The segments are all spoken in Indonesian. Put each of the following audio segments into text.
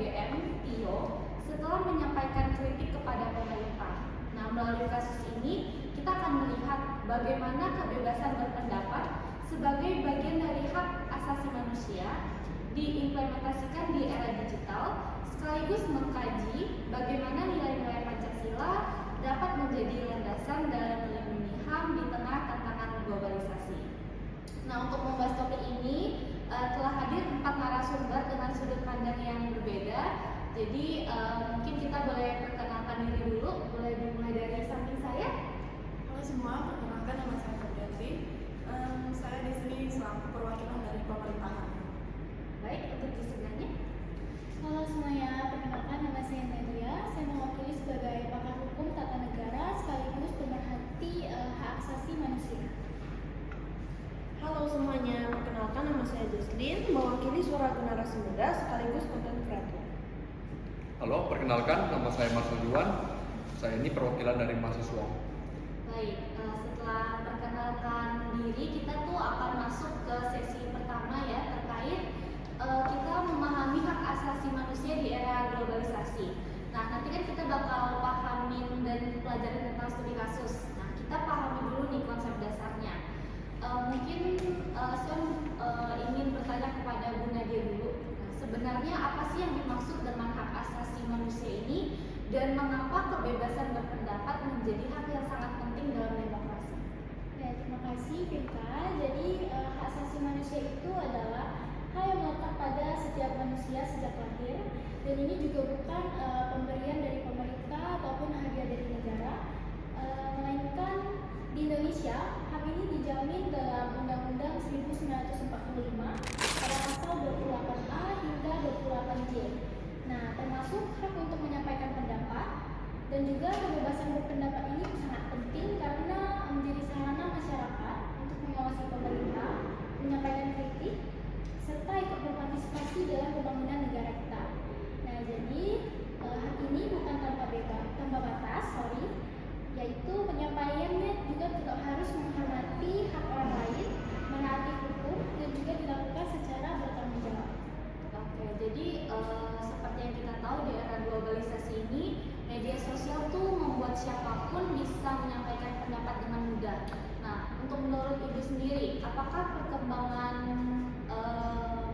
UGM, Tio, setelah menyampaikan kritik kepada pemerintah. Nah, melalui kasus ini, kita akan melihat bagaimana kebebasan berpendapat sebagai bagian dari hak asasi manusia diimplementasikan di era digital, sekaligus mengkaji bagaimana nilai-nilai Pancasila dapat menjadi landasan dalam melindungi HAM di tengah tantangan globalisasi. Nah, untuk membahas topik ini telah hadir 4 narasumber dengan sudut pandang yang berbeda. Jadi mungkin kita boleh perkenalkan diri dulu. Boleh dimulai dari samping saya. Halo semua, perkenalkan nama saya Febrianti. Saya di sini selaku perwakilan dari pemerintahan. Baik, untuk di sebelahnya. Halo semuanya, perkenalkan nama saya Nadia. Saya mewakili sebagai pakar hukum tata negara sekaligus pemerhati hak asasi manusia. Halo semuanya, perkenalkan nama saya Jocelyn, mewakili suara generasi muda sekaligus konten kreator. Halo, perkenalkan nama saya Mas Juwan. Saya ini perwakilan dari mahasiswa. Baik, setelah perkenalkan diri, kita tuh akan masuk ke sesi pertama ya, terkait kita memahami hak asasi manusia di era globalisasi. Nah, nanti kan kita bakal pahamin dan pelajari tentang studi kasus. Nah, kita pahami dulu nih konsep dasarnya. Mungkin saya ingin bertanya kepada Bu Nadia dulu. Nah, sebenarnya apa sih yang dimaksud dengan hak asasi manusia ini dan mengapa kebebasan berpendapat menjadi hak yang sangat penting dalam demokrasi? Ya, terima kasih Vinka. Jadi hak asasi manusia itu adalah hal yang melekat pada setiap manusia sejak lahir, dan ini juga bukan pemberian dari pemerintah ataupun hadiah dari negara, melainkan di Indonesia hak ini dijamin dalam Undang-Undang 1945 pada pasal 28A hingga 28J. Nah, termasuk hak untuk menyampaikan pendapat, dan juga kebebasan berpendapat ini sangat penting karena menjadi sarana masyarakat untuk mengawasi pemerintah, menyampaikan kritik, serta ikut berpartisipasi dalam pembangunan negara kita. Nah, jadi hak ini bukan tanpa batas, yaitu penyampaiannya juga tidak harus menghormati hak orang lain, menaati hukum, dan juga dilakukan secara bertanggung jawab. Oke, jadi seperti yang kita tahu di era globalisasi ini, media sosial tuh membuat siapapun bisa menyampaikan pendapat dengan mudah. Nah, untuk menurut Ibu sendiri, apakah perkembangan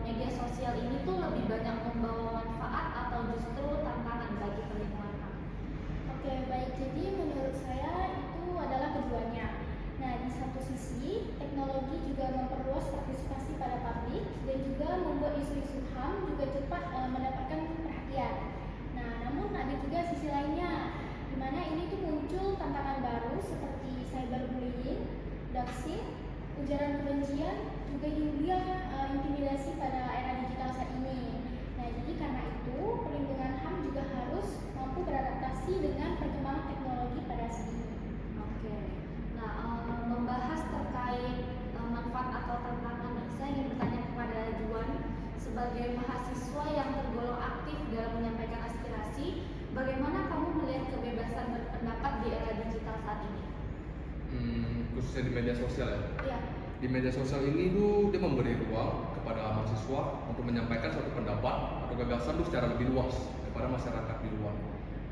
media sosial ini tuh lebih banyak membawa manfaat atau justru tantangan bagi perlindungan hak? Oke, baik. Jadi menurut saya itu adalah keduanya. Nah, di satu sisi, teknologi juga memperluas partisipasi pada publik dan juga membuat isu-isu HAM juga cepat mendapatkan perhatian. Nah, namun ada juga sisi lainnya, di mana ini tuh muncul tantangan baru seperti cyberbullying, doxing, ujaran kebencian, juga hingga intimidasi pada era digital saat ini. Nah, jadi karena itu perlindungan HAM juga harus mampu beradaptasi dengan perkembangan teknologi pada saat ini. Oke. Nah, membahas terkait manfaat atau tantangan, saya ingin bertanya kepada Juan sebagai mahasiswa yang tergolong aktif dalam menyampaikan aspirasi, bagaimana kamu melihat kebebasan berpendapat di era digital saat ini? Khususnya di media sosial ya. Iya. Di media sosial ini tuh dia memberi ruang kepada mahasiswa untuk menyampaikan suatu pendapat atau gagasan tuh secara lebih luas daripada masyarakat di luar.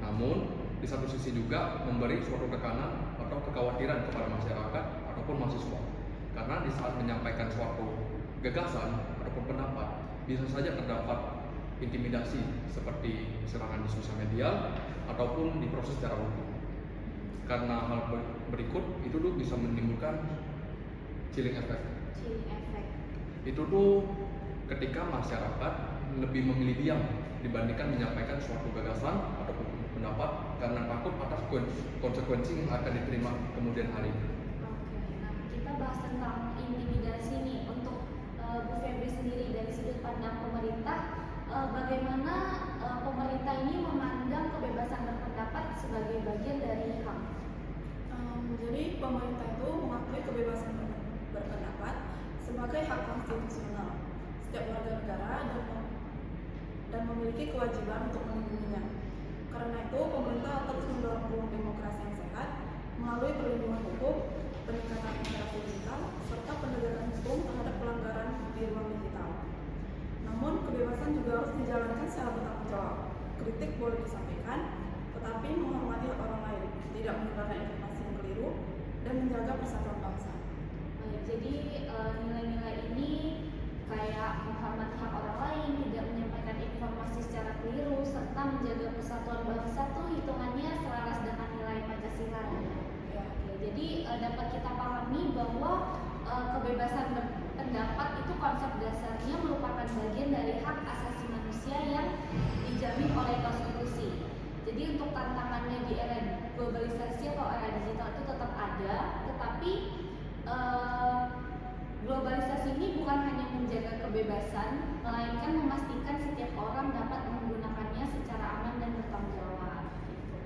Namun di satu sisi juga memberi suatu tekanan atau kekhawatiran kepada masyarakat ataupun mahasiswa. Karena di saat menyampaikan suatu gagasan ataupun pendapat bisa saja terdapat intimidasi seperti serangan di sosial media ataupun diproses secara hukum. Karena hal berikut itu tuh bisa menimbulkan chilling effect. Chilling effect. Itu tuh ketika masyarakat lebih memilih diam dibandingkan menyampaikan suatu gagasan ataupun pendapat karena takut atas konsekuensi yang akan diterima kemudian hari. Oke, nah kita bahas tentang intimidasi nih. Untuk Bu Febri sendiri dari sudut pandang pemerintah, bagaimana pemerintah ini memandang kebebasan berpendapat sebagai bagian dari HAM? Jadi pemerintah itu mengakui kebebasan berpendapat sebagai hak konstitusional setiap warga negara dan memiliki kewajiban untuk melindunginya. Karena itu pemerintah terus mendorong ruang demokrasi yang sehat melalui perlindungan hukum, peningkatan interaksi digital, serta penegakan hukum terhadap pelanggaran di ruang digital. Namun kebebasan kebebasan juga harus dijalankan secara bertanggung jawab. Kritik boleh disampaikan, tetapi menghormati hak orang lain, tidak menyebarkan informasi yang keliru, dan menjaga persatuan bangsa. Baik, jadi nilai-nilai ini kayak menghormati hak orang lain, tidak menyampaikan informasi secara keliru, serta menjaga persatuan bangsa tuh hitungannya selaras dengan nilai Pancasila. Ya. Oke, jadi dapat kita pahami bahwa kebebasan berpendapat itu konsep dasarnya merupakan bagian dari hak asasi manusia yang dijamin oleh konstitusi. Jadi untuk tantangannya di era globalisasi atau era digital itu tetap ada, tetapi globalisasi ini bukan hanya menjaga kebebasan, melainkan memastikan setiap orang dapat menggunakannya secara aman dan bertanggung jawab. Gitu.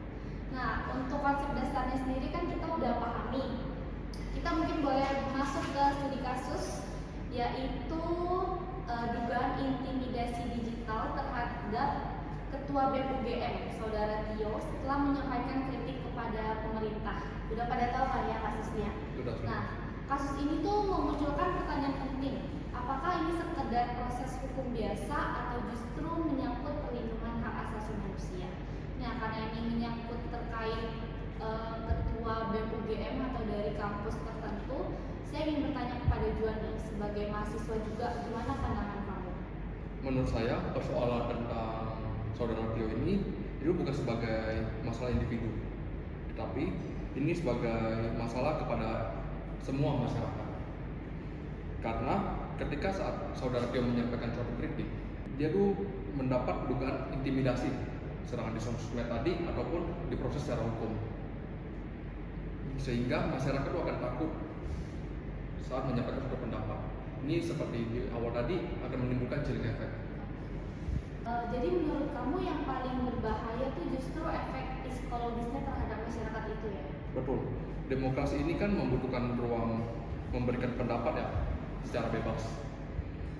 Nah, untuk konsep dasarnya sendiri kan kita udah pahami. Kita mungkin boleh masuk ke studi kasus, yaitu dugaan intimidasi digital terhadap Ketua BEM UGM, Saudara Tio, setelah menyampaikan kritik kepada pemerintah. Udah pada tahu kan ya kasusnya? Sudah. Nah, kasus ini tuh memunculkan pertanyaan penting. Apakah ini sekedar proses hukum biasa atau justru menyangkut perlindungan hak asasi manusia? Nah, karena ini menyangkut terkait Ketua BEM UGM atau dari kampus tertentu, saya ingin bertanya kepada Juan nih, sebagai mahasiswa juga, gimana pandangan kamu? Menurut saya persoalan tentang Saudara Tio ini itu bukan sebagai masalah individu, tetapi ini sebagai masalah kepada semua masyarakat. Karena ketika saat Saudara Tio menyampaikan suatu kritik, dia tuh mendapat dugaan intimidasi, serangan di sosmed tadi ataupun diproses secara hukum, sehingga masyarakat itu akan takut saat menyampaikan suatu pendapat. Ini seperti di awal tadi akan menimbulkan chilling effect. Jadi menurut kamu yang paling berbahaya tuh justru efek psikologisnya terhadap masyarakat itu ya? Betul. Demokrasi ini kan membutuhkan ruang memberikan pendapat ya secara bebas.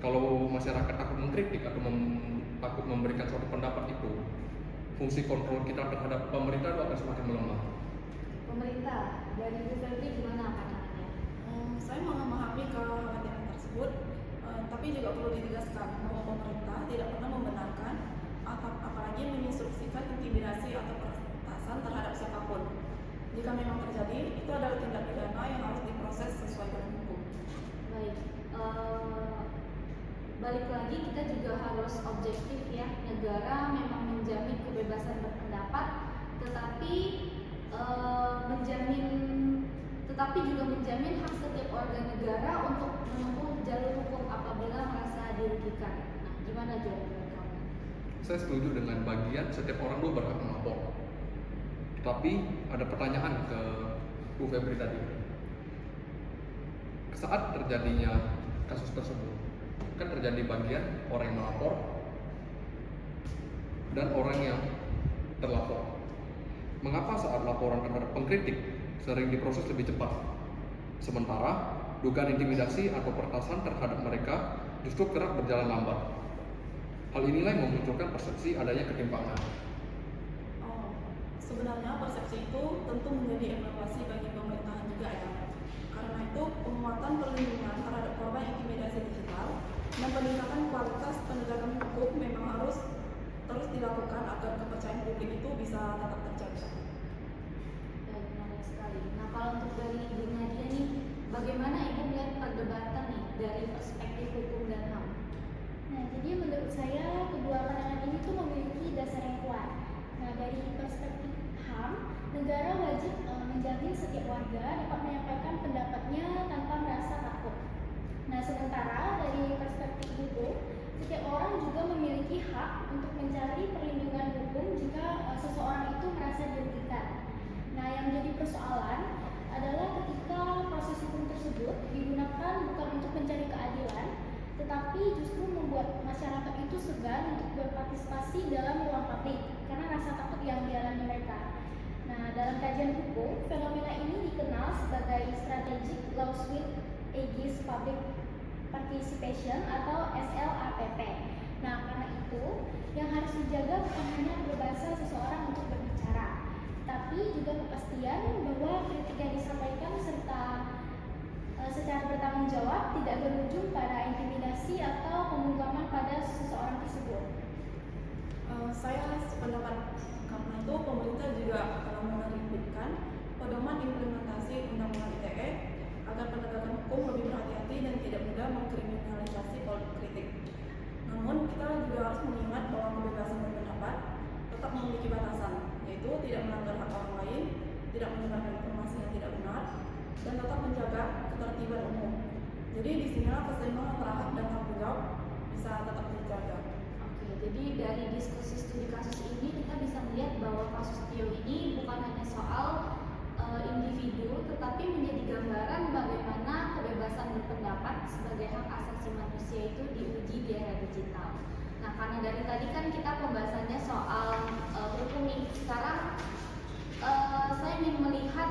Kalau masyarakat takut mengkritik atau takut memberikan suatu pendapat itu, fungsi kontrol kita terhadap pemerintah itu akan semakin melemah. Pemerintah, dari Bu Febri gimana pandangannya? Saya memahami kekhawatiran tersebut, tapi juga perlu ditegaskan bahwa pemerintah tidak pernah membenarkan atau apalagi menginstruksikan intimidasi atau peretasan terhadap siapapun. Jika memang terjadi, itu adalah tindak pidana yang harus diproses sesuai dengan hukum. Baik, balik lagi kita juga harus objektif ya. Negara memang menjamin kebebasan berpendapat, tetapi juga menjamin hak setiap warga negara untuk menempuh jalur hukum apabila merasa dirugikan. Nah, gimana jawaban kamu? Saya setuju dengan bagian setiap orang itu berhak melapor. Tapi ada pertanyaan ke Bu Febri tadi. Saat terjadinya kasus tersebut, kan terjadi bagian orang yang melapor dan orang yang terlapor. Mengapa saat laporan terhadap pengkritik sering diproses lebih cepat, sementara dugaan intimidasi atau peretasan terhadap mereka justru kerap berjalan lambat? Hal inilah yang memunculkan persepsi adanya ketimpangan. Sebenarnya persepsi itu tentu menjadi evaluasi bagi pemerintahan juga ya. Karena itu penguatan perlindungan terhadap korban intimidasi digital dan peningkatan kualitas penegakan hukum memang harus terus dilakukan agar kepercayaan publik itu bisa tetap terjaga. Baik, menarik sekali. Nah, kalau untuk dari Ibu Nadia nih, bagaimana Ibu melihat perdebatan nih dari perspektif hukum dan HAM? Nah, jadi menurut saya kedua pandangan ini tuh memiliki dasar yang kuat. Nah, dari perspektif HAM, negara wajib menjamin setiap warga dapat menyampaikan pendapatnya tanpa merasa takut. Nah, sementara dari perspektif hukum, setiap orang juga memiliki hak untuk mencari perlindungan hukum jika seseorang itu merasa dirugikan. Nah, yang menjadi persoalan adalah ketika proses hukum tersebut digunakan bukan untuk mencari keadilan, tetapi justru membuat masyarakat itu segan untuk berpartisipasi dalam ruang publik karena rasa takut yang dialami mereka. Nah, dalam kajian hukum, fenomena ini dikenal sebagai strategic laws with aegis public participation atau SLAPP. Nah, karena itu yang harus dijaga bukan hanya kebebasan seseorang untuk berbicara, tapi juga kepastian bahwa kritik yang disampaikan serta secara bertanggung jawab, tidak berujung pada intimidasi atau pembungkaman pada seseorang tersebut. Saya sependapat, karena itu pemerintah juga telah menerbitkan pedoman implementasi Undang-Undang ITE agar penegakan hukum lebih berhati-hati dan tidak mudah mengkriminalisasi politik. Namun kita juga harus mengingat bahwa kebebasan berpendapat tetap memiliki batasan, yaitu tidak melanggar hak orang lain, tidak menyebarkan informasi yang tidak benar, dan tetap menjaga ketertiban umum. Jadi disinilah keseimbangan antara hak dan tanggung jawab bisa tetap terjaga. Oke, jadi dari diskusi studi kasus ini kita bisa melihat bahwa kasus Tio ini bukan hanya soal individu, tetapi menjadi gambaran bagaimana kebebasan berpendapat sebagai hak asasi manusia itu diuji di era digital. Nah, karena dari tadi kan kita pembahasannya soal hukum nih, sekarang saya ingin melihat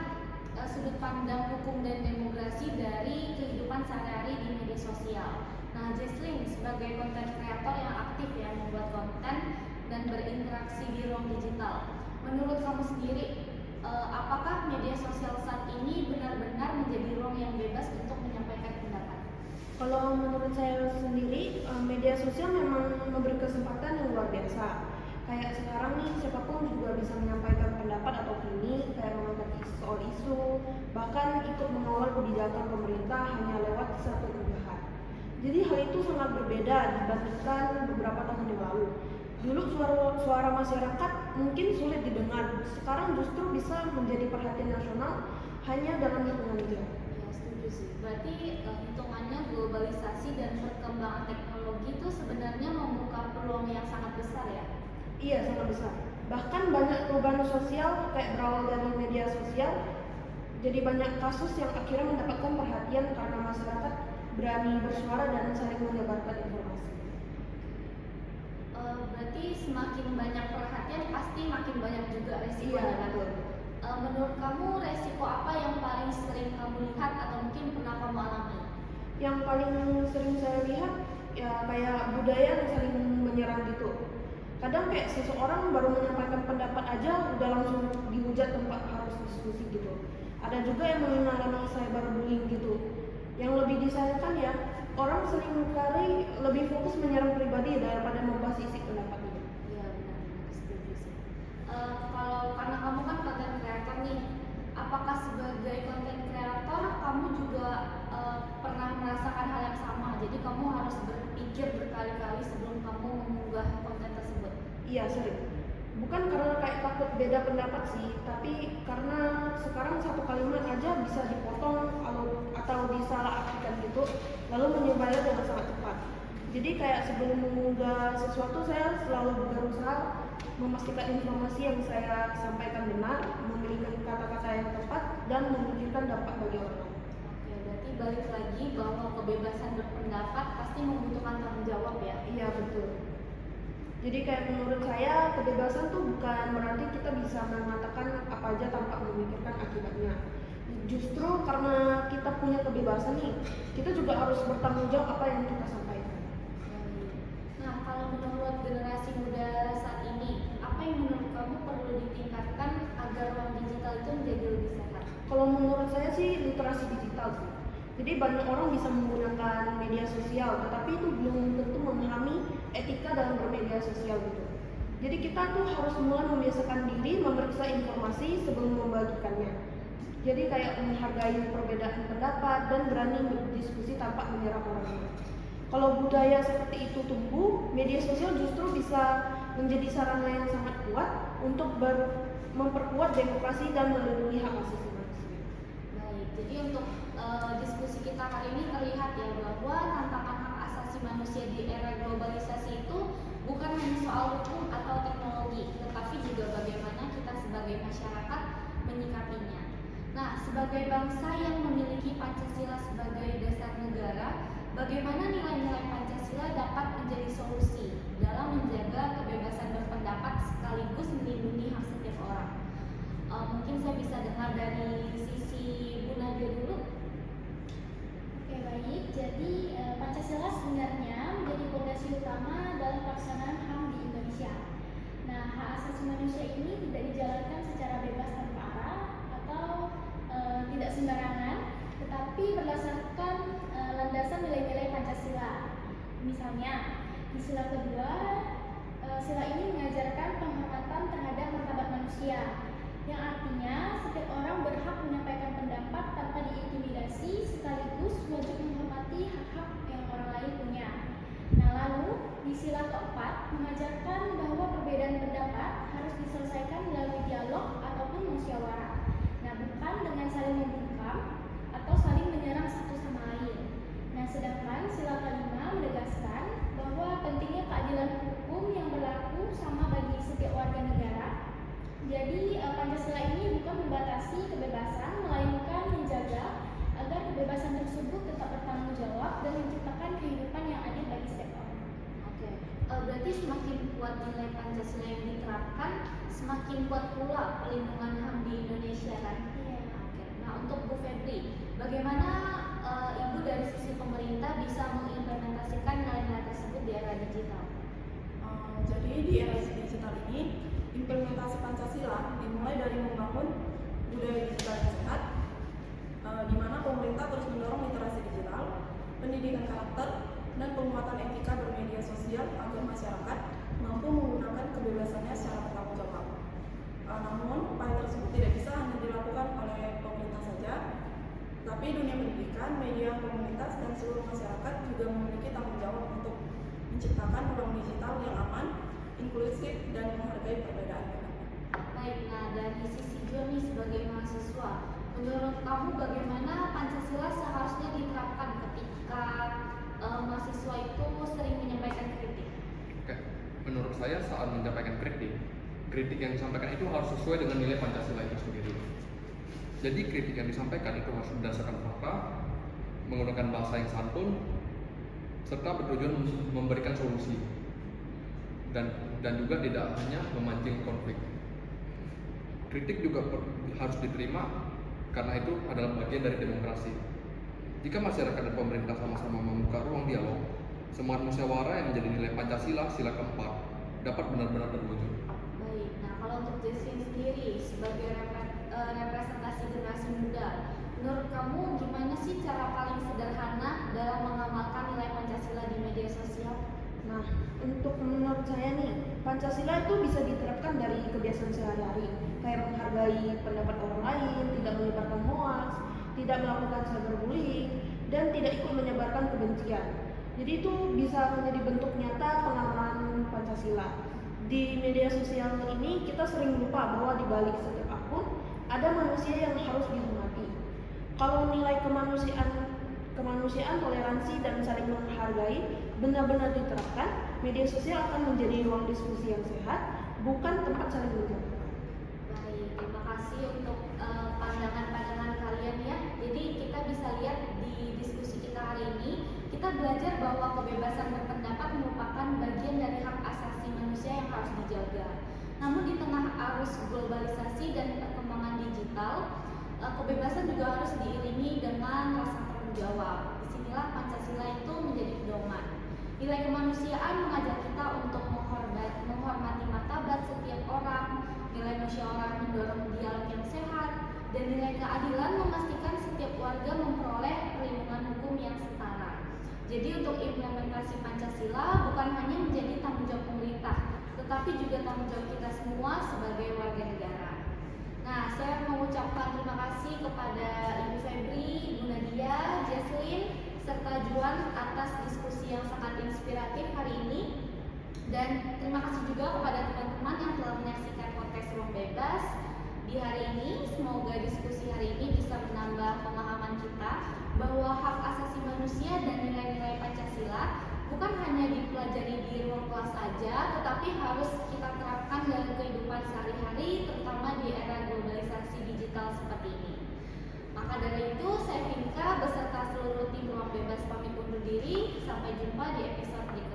sudut pandang hukum dan demokrasi dari kehidupan sehari-hari di media sosial. Nah, Jesslyn sebagai konten kreator yang aktif ya membuat konten dan berinteraksi di ruang digital, menurut kamu sendiri apakah media sosial saat ini benar-benar menjadi ruang yang bebas untuk menyampaikan pendapat? Kalau menurut saya sendiri, media sosial memang memberi kesempatan yang luar biasa. Kayak sekarang nih, siapapun juga bisa menyampaikan pendapat atau opini, kayak mengangkat soal isu, bahkan ikut mengawal kebijakan pemerintah hanya lewat satu unggahan. Jadi hal itu sangat berbeda dibandingkan beberapa tahun yang lalu. Dulu suara masyarakat mungkin sulit didengar, sekarang justru bisa menjadi perhatian nasional hanya dalam hitungan jam. Ya, setuju sih. Berarti hitungannya globalisasi dan perkembangan teknologi itu sebenarnya membuka peluang yang sangat besar ya? Iya, sangat besar. Bahkan banyak perubahan sosial kayak berawal dari media sosial, jadi banyak kasus yang akhirnya mendapatkan perhatian karena masyarakat berani bersuara dan saling menyebarkan informasi. Berarti semakin banyak perhatian pasti makin banyak juga resikonya Iya, kan? betul. Menurut kamu resiko apa yang paling sering kamu lihat atau mungkin pernah kamu alami? Yang paling sering saya lihat ya kayak budaya yang saling menyerang gitu. Kadang kayak seseorang baru menyampaikan pendapat aja udah langsung dihujat tempat harus diskusi gitu. Ada juga yang mengalami cyberbullying gitu. Yang lebih disayangkan ya, orang seringkali lebih fokus menyerang pribadi daripada membahas isi pendapat itu. Iya benar-benar setuju sih. Kalau karena kamu kan konten kreator nih, apakah sebagai konten kreator kamu juga pernah merasakan hal yang sama? Jadi kamu harus berpikir berkali-kali sebelum kamu mengunggah konten tersebut. Iya, sering. Bukan karena kayak takut beda pendapat sih, tapi karena sekarang satu kalimat aja bisa dipotong atau disalahartikan gitu, lalu menyebarnya dengan sangat cepat. Jadi kayak sebelum mengunggah sesuatu saya selalu berusaha memastikan informasi yang saya sampaikan benar, memilih kata-kata yang tepat, dan memikirkan dampak bagi orang lain. Oke, berarti balik lagi bahwa kebebasan berpendapat pasti membutuhkan tanggung jawab ya. Iya, betul. Jadi kayak menurut saya kebebasan tuh bukan berarti kita bisa mengatakan apa aja tanpa memikirkan akibatnya. Justru karena kita punya kebebasan nih, kita juga harus bertanggung jawab apa yang kita sampaikan. Nah, kalau menurut generasi muda saat ini, apa yang menurut kamu perlu ditingkatkan agar ruang digital itu menjadi lebih sehat? Kalau menurut saya sih literasi digital sih. Jadi banyak orang bisa menggunakan media sosial, tetapi itu belum tentu memahami etika dalam bermedia sosial gitu. Jadi kita tuh harus mulai membiasakan diri memeriksa informasi sebelum membagikannya. Jadi kayak menghargai perbedaan pendapat dan berani berdiskusi tanpa menyerang orang lain. Kalau budaya seperti itu tumbuh, media sosial justru bisa menjadi sarana yang sangat kuat untuk memperkuat demokrasi dan melindungi hak asasi manusia. Baik, jadi untuk diskusi kita hari ini terlihat ya bahwa tantangan hak asasi manusia di era globalisasi itu bukan hanya soal hukum atau teknologi, tetapi juga bagaimana kita sebagai masyarakat menyikapinya. Nah, sebagai bangsa yang memiliki Pancasila sebagai dasar negara, bagaimana nilai-nilai Pancasila dapat menjadi solusi dalam menjaga kebebasan berpendapat sekaligus melindungi hak setiap orang? Mungkin saya bisa dengar dari sisi Bu Nadia dulu. Oke, baik. Jadi Pancasila sebenarnya menjadi fondasi utama dalam pelaksanaan HAM di Indonesia. Nah, hak asasi manusia ini tidak dijalankan secara bebas tanpa arah atau tidak sembarangan, tetapi berdasarkan landasan nilai-nilai Pancasila. Misalnya, di sila kedua, sila ini mengajarkan penghormatan terhadap martabat manusia, yang artinya setiap orang berhak menyampaikan pendapat tanpa diintimidasi, sekaligus wajib menghormati hak-hak yang orang lain punya. Nah, lalu di sila keempat mengajarkan bahwa perbedaan pendapat harus diselesaikan melalui dialog ataupun musyawarah. Nah, bukan dengan saling membungkam atau saling menyerang satu sama lain. Nah, sedangkan sila kelima menegaskan bahwa pentingnya keadilan hukum yang berlaku sama bagi setiap warga negara. Jadi Pancasila ini bukan membatasi kebebasan, melainkan menjaga agar kebebasan tersebut tetap bertanggung jawab dan menciptakan kehidupan yang adil bagi setiap orang. Oke, berarti semakin kuat nilai Pancasila yang diterapkan, semakin kuat pula pelindungan HAM di Indonesia kan? Iya. Oke, nah untuk Bu Febri, bagaimana Ibu dari sisi pemerintah bisa mengimplementasikan nilai-nilai tersebut di era digital? Jadi di era digital ini, implementasi Pancasila dimulai dari membangun budaya digital yang sehat, di mana pemerintah terus mendorong literasi digital, pendidikan karakter, dan penguatan etika bermedia sosial agar masyarakat mampu menggunakan kebebasannya secara bertanggung jawab. Namun, upaya tersebut tidak bisa hanya dilakukan oleh pemerintah saja, tapi dunia pendidikan, media, komunitas, dan seluruh masyarakat juga memiliki tanggung jawab untuk menciptakan ruang digital yang aman, inklusif, dan menghargai perbedaan pendapat. Baik, nah dari sisi Joni sebagai mahasiswa, menurut kamu bagaimana Pancasila seharusnya diterapkan ketika mahasiswa itu sering menyampaikan kritik? Oke, menurut saya saat menyampaikan kritik yang disampaikan itu harus sesuai dengan nilai Pancasila itu sendiri. Jadi kritik yang disampaikan itu harus berdasarkan fakta, menggunakan bahasa yang santun, serta bertujuan memberikan solusi, dan juga tidak hanya memancing konflik. Kritik juga harus diterima karena itu adalah bagian dari demokrasi. Jika masyarakat dan pemerintah sama-sama membuka ruang dialog, semangat musyawarah yang menjadi nilai Pancasila sila keempat dapat benar-benar terwujud. Baik, nah kalau untuk Jesslyn sendiri sebagai representasi generasi muda, menurut kamu gimana sih cara paling sederhana dalam mengamalkan nilai Pancasila di media sosial? Nah, untuk menurut saya nih, Pancasila itu bisa diterapkan dari kebiasaan sehari-hari, kayak menghargai pendapat orang lain, tidak menyebarkan hoax, tidak melakukan cyberbullying, dan tidak ikut menyebarkan kebencian. Jadi itu bisa menjadi bentuk nyata pengamalan Pancasila. Di media sosial ini kita sering lupa bahwa di balik setiap akun ada manusia yang harus dihormati. Kalau nilai kemanusiaan, toleransi, dan saling menghargai benar-benar diterapkan, media sosial akan menjadi ruang diskusi yang sehat, bukan tempat saling menjatuhkan. Baik, terima kasih untuk pandangan-pandangan kalian ya. Jadi kita bisa lihat di diskusi kita hari ini, kita belajar bahwa kebebasan berpendapat merupakan bagian dari hak asasi manusia yang harus dijaga. Namun di tengah arus globalisasi dan perkembangan digital, kebebasan juga harus diiringi dengan rasa tanggung jawab. Disinilah Pancasila itu menjadi pedoman. Nilai kemanusiaan mengajak kita untuk menghormati martabat setiap orang, nilai musyawarah mendorong dialog yang sehat, dan nilai keadilan memastikan setiap warga memperoleh perlindungan hukum yang setara. Jadi untuk implementasi Pancasila bukan hanya menjadi tanggung jawab pemerintah, tetapi juga tanggung jawab kita semua sebagai warga negara. Nah, saya mengucapkan terima kasih kepada Ibu Febri, Ibu Nadia, Jesslyn, serta Juan atas diskusi yang sangat inspiratif hari ini. Dan terima kasih juga kepada teman-teman yang telah menyaksikan podcast Ruang Bebas di hari ini. Semoga diskusi hari ini bisa menambah pemahaman kita bahwa hak asasi manusia dan nilai-nilai Pancasila bukan hanya dipelajari di ruang kelas saja, tetapi harus kita terapkan dalam kehidupan sehari-hari, terutama di era globalisasi digital seperti ini. Maka dari itu, saya Vinka beserta seluruh tim Ruang Bebas pamit undur diri. Sampai jumpa di episode berikutnya.